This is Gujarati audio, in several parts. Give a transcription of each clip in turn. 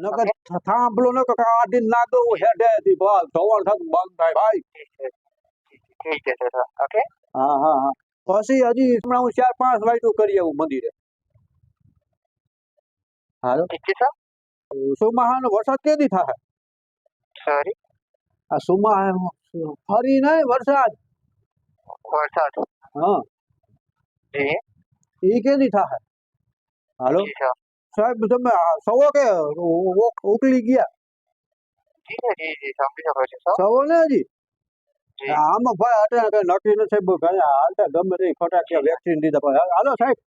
નકર ओके થાંભલો નકર કાઢી નાખ દો હેડે થી બસ ધવળ થતું બંધ થાય ભાઈ ठीक है सर ओके હા હા હા પછી હજી હમણાં હું 4-5 વાઈટું કરી આવું મંદિરે હાલો ठीक है सर સોમાહાનો વરસાદ કેદી થાય सॉरी આ સોમા ફરી નહીં વરસાદ वरसाद હા जी એ કેદી થાય હાલો जी सर સાહેબ તમે સવો કે ઉકલી ગયા जी समझ सको છો सर સવો ને હજી जी આમાં ભાઈ અત્યારે કઈ નક્કી નથી સાહેબ ભાઈ હાલતા ગમે તે ફટાકિયા વેક્સિન દીધા ભાઈ હાલો સાહેબ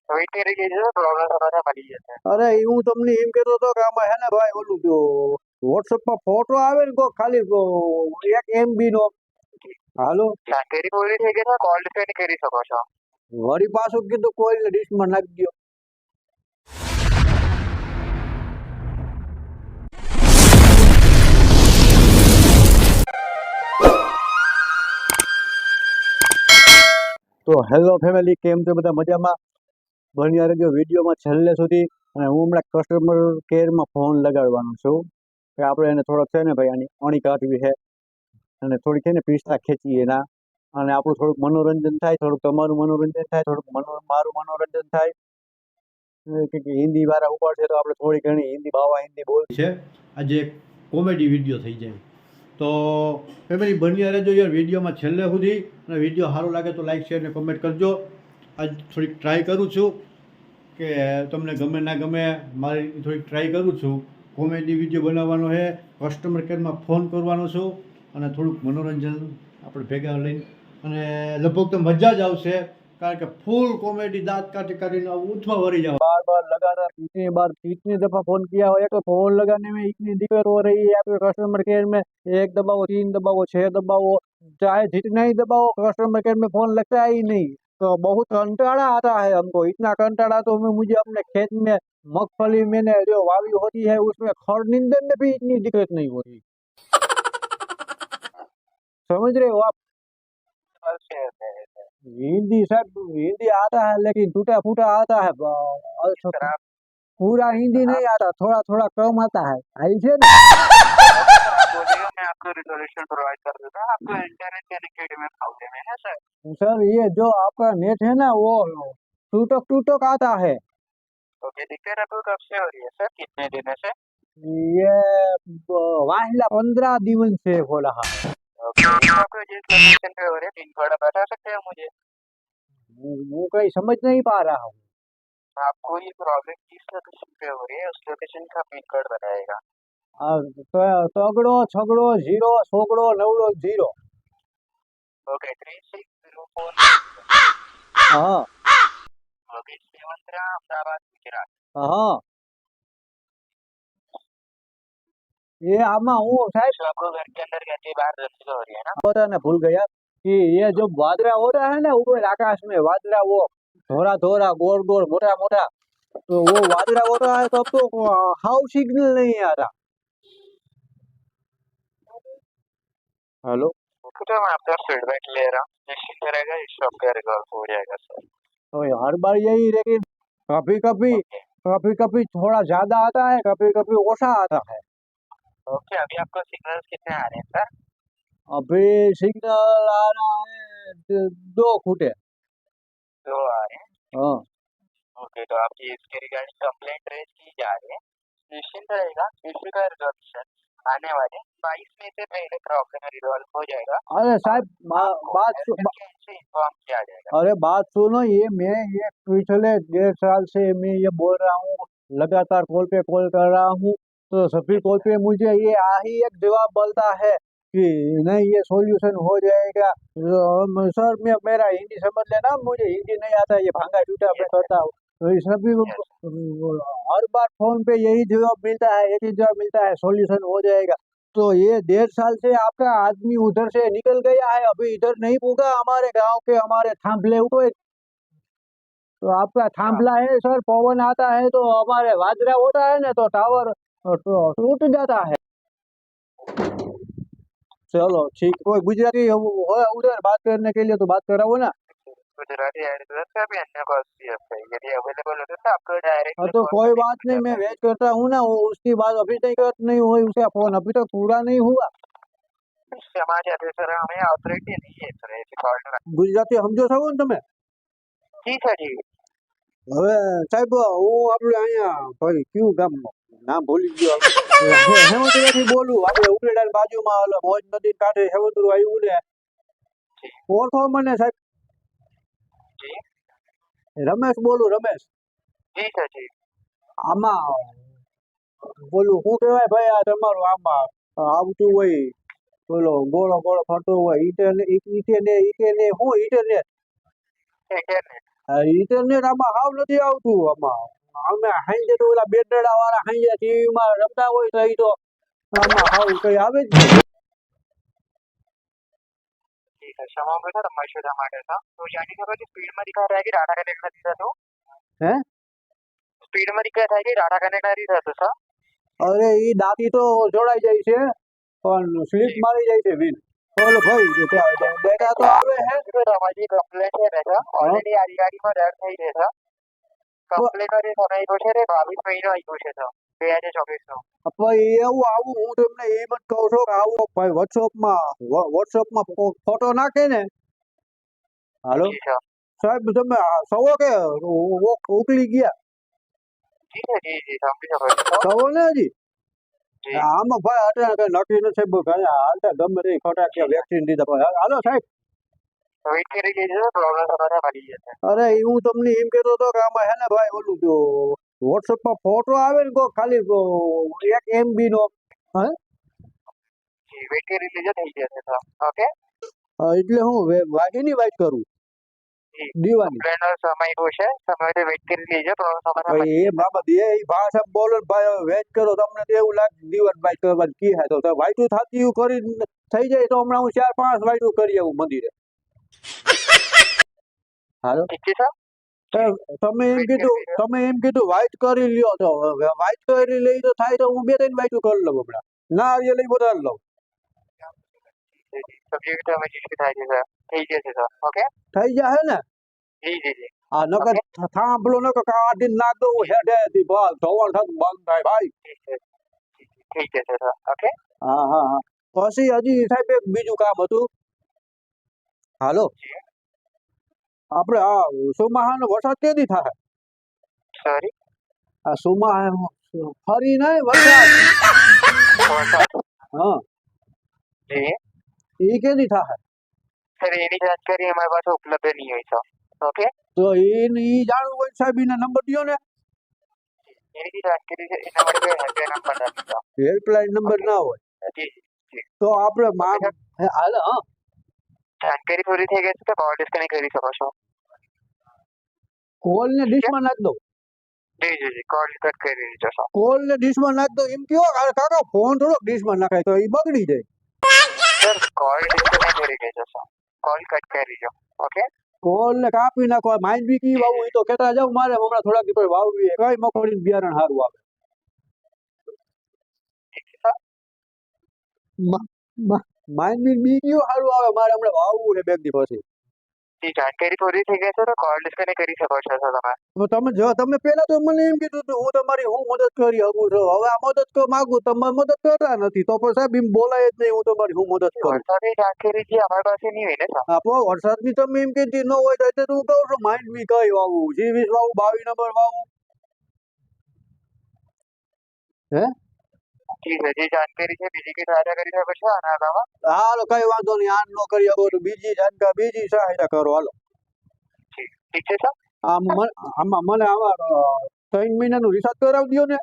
वेट કરી છે પ્રોબ્લેમ તમારે મળી જશે અરે હું તમને એમ કહેતો હતો કે આમાં હે ને ભાઈ ઓલું જો વોટ્સઅપમાં ફોટો આવે ને કોઈ ખાલી 1 MB નો હાલો જાણકારી પૂરી થઈ ગઈ તો કોલ ડિફેન્ડ કરી શકો છો વળી પાછું કીધું કોઈને ડિશમાં નાખી દો તો હેલો ફેમિલી કેમ છો બધા મજામાં બન્યા રહેજો વિડીયોમાં છેલ્લે સુધી અને હું હમણાં કસ્ટમર કેરમાં ફોન લગાડવાનો છું કે આપણે એને થોડોક છે ને ભાઈ આની અણી કાઢવી છે અને થોડીક છે ને પીસતા ખેંચીએ એના અને આપણું થોડુંક મનોરંજન થાય થોડુંક તમારું મનોરંજન થાય થોડુંક મારું મનોરંજન થાય કે હિન્દી વાળા ઉપાડશે તો આપણે થોડી ઘણી હિન્દી બાવા હિન્દી બોલ છે આજે એક કોમેડી વિડીયો થઈ જાય તો ફેમિલી બન્યા રહેજો યાર વિડીયોમાં છેલ્લે સુધી અને વિડીયો સારો લાગે તો લાઈક શેર ને કમેન્ટ કરજો આજ થોડીક ટ્રાય કરું છું કે તમને ગમે ના ગમે મારી થોડીક ટ્રાય કરું છું કોમેડી વિડીયો બનાવવાનો છે કસ્ટમર કેરમાં ફોન કરવાનો છું અને થોડુંક મનોરંજન આપણે ભેગા લઈને અને લગભગ તો મજા જ આવશે કારણ કે ફૂલ कॉमेडी दांत काटे काटे उठवा वरी जाओ बार बार लगातार कितनी दफा फोन किया हो तो फोन लगाने में इतनी दिक्कत हो रही है आपके कस्टमर केयर में 1 दबाओ 3 दबाओ 6 दबाओ चाहे जितना ही दबाओ कस्टमर केयर में फोन लगता ही नहीं तो बहुत कंटाला आता है हमको इतना कंटाला तो मुझे अपने खेत में मगफली मैंने जो वावी होती है उसमें खड़ निंदन में भी इतनी दिक्कत नहीं होती समझ रहे हो आप हिंदी सब हिंदी आता है लेकिन टूटा फूटा आता है पूरा हिंदी नहीं आता थोड़ा थोड़ा कम आता है आई से ना बोलिएगा मैं आपको रिजोल्यूशन प्रोवाइड कर दूंगा आपको इंटरनेट कनेक्टिविटी में प्रॉब्लम है सर सर ये जो आपका नेट है ना वो टूटक टूटक आता है ओके दिक्कत आपको कब से हो रही है सर कितने दिनों से ये वाहिला 15 दिन से हो रहा है ओके आपको जिस लोकेशन पे हो रही है पिन कोड बता सकते हो मुझे वो कहीं समझ नहीं पा रहा हूँ आपको ये प्रॉब्लम किस लोकेशन पे हो रही है उस लोकेशन का पिन कोड बताएगा तगड़ो छगड़ो 0 सोगड़ो नवड़ो 0 ओके 3604 हाँ ओके सेवंतरा अहमदाबाद गुजरात हाँ ये आमा हूँ साहब तो आपको घर के अंदर कैसे बाहर दर्शन हो रही है ना पता ना भूल गया कि ये जो वादरा होता है ना ऊपर आकाश में वादरा वो धोरा धोरा गोल गोल मोटा मोटा तो वो वादरा होता है तब तो हाउ सिग्नल नहीं आता हेलो तो मैं आपका फीडबैक ले रहा हूँ निश्चित रहेगा इस शॉप का रिजॉल्व हो जाएगा सर तो हर बार यही लेकिन कभी कभी कभी कभी थोड़ा ज्यादा आता है कभी कभी ओछा आता है ओके अभी आपको सिग्नल्स कितने आ रहे हैं सर अभी सिग्नल आ रहा है 2 फुटे 2 आ रहे हैं हाँ ओके तो आपकी इसके रिगार्डिंग कंप्लेंट रेज की जा रही है निश्चिंत रहेगा इश्यू का रिजोल्यूशन आने वाले 22 में से पहले प्रॉब्लम रिजॉल्व हो जाएगा अरे साहब बात इन्फॉर्म किया जाएगा अरे बात सुनो मैं ये पिछले 1.5 साल से मैं ये बोल रहा हूँ लगातार कॉल पे कॉल कर रहा हूँ तो सभी कॉल पे मुझे ये ही एक जवाब बोलता है कि नहीं ये सॉल्यूशन हो जाएगा सर मैं मेरा हिंदी समझ लेना मुझे हिंदी नहीं आता ये भांगा टूटा मैं करता हूँ तो ये सभी हर बार फोन पे यही जवाब मिलता है एक ही जवाब मिलता है सॉल्यूशन हो जाएगा तो ये 1.5 साल से आपका आदमी उधर से निकल गया है अभी इधर नहीं पूछा हमारे गांव के हमारे थांभले हुए तो आपका थांभला है सर पवन आता है तो हमारे वाजरा होता है ना तो टावर टूट जाता है चलो ठीक कोई गुजराती हो उधर बात करने के लिए तो बात कराओ ना गुजराती एड्रेस है, अभी अन्य कॉल्स भी है, यदि अवेलेबल होते तो आपको डायरेक्टली तो कॉल कोई करके बात नहीं, पूछा मैं था। वेट करता हूँ ना, वो उसकी बात अभी तक नहीं हुई, उसका फोन अभी तक पूरा नहीं हुआ। हमारे एड्रेस सर हमें ऑथोरिटी नहीं है सर ऐसे कॉल करना। ગુજરાતી સમજો છો ને તમે? जी सर जी। હવે સાહેબ હું આપણે અહીંયા ભાઈ કયું ગામ નામ ભૂલી ગયો હેમંતપુરાથી બોલું, આપણે ઉમરેડાની બાજુમાં ઓલો મોજ નદી કાંઠે હેમંતપુર આવ્યું ને, जी ઓળખો મને સાહેબ? जी રમેશ બોલું, રમેશ. जी सर जी। આમાં બોલું શું કહેવાય ભાઈ, આ તમારું આમાં આવતું હોય બોલો ગોળો ગોળો ફરતો હોય ઇન્ટરનેટ, ઇન્ટરનેટ શું ઇન્ટરનેટ? इंटरनेट। ઇન્ટરનેટ આમાં હાવ નથી આવતું. આમાં અમે હાંજે તો ઓલા બેટડા વાળા હાંજે ટીવીમાં રમતા હોય તો ઈ તો આમાં હાવ કઈ આવે જ નહીં. जी सर क्षमा करो रमेश सुधा માટે था तो जानी શકો છો સ્પીડમાં दिखा रहा है कि डाटा कनेक्ट નથી થતો। હે સ્પીડમાં दिखा है कि डाटा कनेक्ट નથી થતો સર। અરે ઈ દાંતી તો જોડાઈ જાય છે પણ સ્લીપ जी મારી જાય છે વિન. બોલો ભાઈ, ડેટા તો આવે હે. તો તમારી કમ્પ્લેન્ટ છે ને સર હા? ઓલરેડી આદિવાડીમાં દર્જ થઈ છે સર। કમ્પ્લેન્ટનો જે સમય આપ્યો છે તે 22 મહિનો આપ્યો છે સર 2024 નો। ભાઈ એવું આવું હું તમને એમ જ કહું છું કે આવું ભાઈ વોટ્સઅપમાં ફોટો નાખે ને. હાલો જી સર। સાહેબ, તમે સવો કે ઉકલી ગયા જી સર જી જી સમજી શકો છો સર। સવો ને હજી? જી આમાં ભાઈ અત્યારે કઈ નક્કી નથી ભાઈ, હાલતા ગમે તે ખોટા કે વેક્સિન દીધા ભાઈ. હાલો સાહેબ. વેઇટ કરી લેજો પ્રોબ્લેમ તમારે મળી જશે। અરે હું તમને એમ કહેતો હતો કે આમાં હે ને ભાઈ ઓલું જો વોટ્સઅપમાં ફોટો આવે ને કોઈ ખાલી 1 MB નો, હે જી વેઇટ કરી લેજો થઈ જશે સર। ઓકે એટલે હું વાઘીની વાત કરું જી દીવાની? કમ્પ્લેન્ટનો સમય આપ્યો છે સમયથી વેઇટ કરી લેજો પ્રોબ્લેમ તમારે ભાઈ મળી એ જશે। બાબત એ ભાષા બોલો ને ભાઈ, હવે વેચ કરો તમને તો એવું લાગે દીવાન બાઈક કરવાની કી હે તો વાઈટું થતી એવું કરી થઈ જાય તો હમણાં હું 4-5 વાઈટું કરી આવું મંદિરે. હાલો ઠીક છે સર તમે એમ વેઇટ કરી કીધું, લેજો। તમે એમ કીધું વાઈટ કરી લ્યો તો વાઈટ કરી લઈ તો થાય તો હું 2-3 વાઈટું કરી લઉં હમણાં, ના એ લઈ વધારે લઉં. જી જી સબ્જેક્ટ અમે જી થાય છે સર થઈ જશે સર। ઓકે થઈ જાય ને? જી જી જી આ નકર ઓકે થાંભલો નકર કાઢીને નાખ દઉં હેઠેથી બસ ધોવાણ થતું બંધ થાય ભાઈ. ઠીક છે થઈ જશે સર। ઓકે હા હા હા. પછી હજી સાહેબ એક બીજું કામ હતું. હાલો જી આપણે આ ચોમાસાનો વરસાદ કેદી થાય? સોરી આ ચોમાસા ફરી નહીં વરસાદ. વરસાદ હા જી એ કેદી થાય? સર એની જાણકારી અમારી પાસે ઉપલબ્ધ નહીં હોય સર। ઓકે તો ઈ જાણવું હોય સાહેબ એના નંબર દ્યો ને. એની જાણકારી છે એના માટે હેલ્પલાઇન નંબર નથી સર। હેલ્પલાઇન નંબર ના હોય જી જી તો આપણે હાલો હા જાણકારી પૂરી થઈ ગઈ છે તો કોલ ડિસ્કનેક્ટ કરી શકો છો। કોલ ને ઠીક છે ડિશમાં નાખ દો. જી જી જી કોલ કટ કરી દીધો સર। કોલ ને ડિશમાં નાખ દો એમ કયો? કાકા ફોન થોડોક ડિશમાં નાખાય તો એ બગડી જાય. સર કોલ ડિસ્કનેક્ટ કરી દેજો સર કોલ કટ કરી દો। ઓકે કોલ ને કાપી નાખો. માઇન્ડ બી કી વાવું એ તો કેતા જાવ મારે હમણાં થોડાક દી પછી વાવવી કઈ મગફળી બિયારણ સારું આવે. ઠીક છે સર માઇન્ડ બી કયું સારું આવે મારે હમણાં વાવવું છે 2 દી પછી. જી જાણકારી પૂરી થઈ ગઈ છે તો કોલ ડિસ્કનેક્ટ કરી શકો છો સર તમે। તમે પહેલા તો મને એમ કીધું હતું હું તમારી હું મદદ કરી શકું છું. હવે આ મદદ માંગુ તમે મદદ કરતા નથી તો પછી સાહેબ એમ બોલાય જ નહીં હું તમારી હું મદદ કરું. વરસાદની જાણકારી જે અમારી પાસે નહીં હોય ને સર। આપો વરસાદની તમે એમ કીધી ન હોય તો એટલે તો હું કહું છું માઇન્ડ બી કઈ વાવું, G20 વાવું, 22 નંબર વાવું. હે જી સર જે જાણકારી છે બીજી કઈ સહાયતા કરી શકો છો આના અલાવા? હાલો કઈ વાંધો નહીં, આમ ન કરી શકો તો બીજી સહાયતા કરો હાલો. ઠીક છે સર આમાં મને આમાં 3 મહિનાનું રિચાર્જ કરાવી દો ને.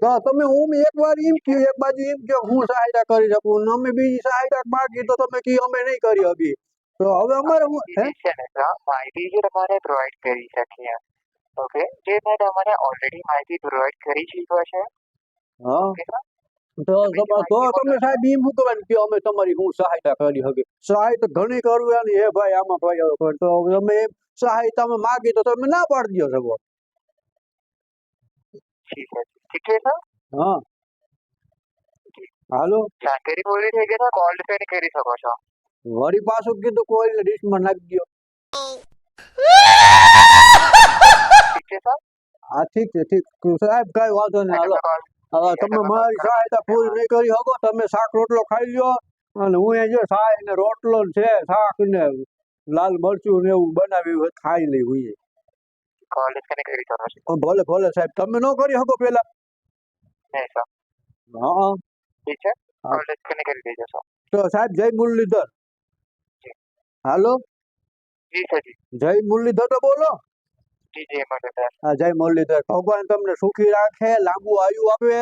તો તમે હું એક વાર એમ કહ્યું એક બાજુ એમ કહો હું સહાયતા કરી શકું ને અમે બીજી સહાયતા માંગી તો તમે કહો અમે નહીં કરી હકી. તો હવે અમારે હું હે છે ને સર માહિતી જે તમારે પ્રોવાઈડ કરી શકીએ ઓકે જે મેં તમારે ઓલરેડી માહિતી પ્રોવાઈડ કરી છે છે હા ઓકે સર તો તમે સાહેબ એમ શું કરવાનું કે અમે તમારી હું સહાયતા કરી હકી? સહાય તો ઘણી કરવાની હે ભાઈ આમાં ભાઈ હવે તો તમે સહાયતામાં માગી તો તમે ના પાડી દો સગો. ઠીક છે સર હા હાલો જાણકારી પૂરી થઈ ગઈ તો કોલ ડિસ્કનેક્ટ કરી શકો છો। વળી પાછું કીધું કોઈને ડીશમાં નાખી દો. ઠીક છે સર. હા ઠીક છે ઠીક સાહેબ કઈ વાંધો નહીં હાલો. હવે તમે મારી સહાયતા પૂરી નહીં કરી શકો તમે શાક રોટલો ખાઈ લ્યો અને હું એ જો શાક ને રોટલો ને છે શાક ને લાલ મરચું ને એવું બનાવ્યું હોય ખાઈ લઈ હું કોલ ડિસ્કનેક્ટ કરી દો સર. ભલે ભલે સાહેબ તમે ન કરી શકો પેલા. નહીં સર. હા ઠીક છે. હા. કોલ ડિસ્કનેક્ટ કરી દેજો સર. તો સાહેબ જય મુરલીધર. હાલો જી સર જી. જય મુરલીધર તો બોલો. જી જી એમાં સર. હા જય મુરલીધર. ભગવાન તમને સુખી રાખે લાંબુ આયુ આપે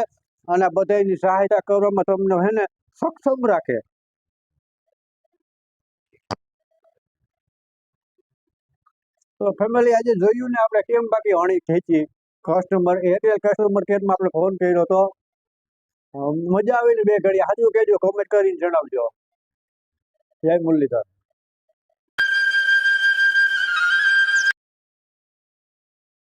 અને બધાની સહાયતા કરવામાં તમને હે ને સક્ષમ રાખે. તો ફેમિલી આજે જોયું ને આપણે કેમ બાકી હણી ખેંચી એરટેલ કસ્ટમર કેરમાં આપણે ફોન કર્યો તો મજા આવી ને બે ઘડી સાચું કહેજો કોમેન્ટ કરીને જણાવજો. જય મુરલીધર.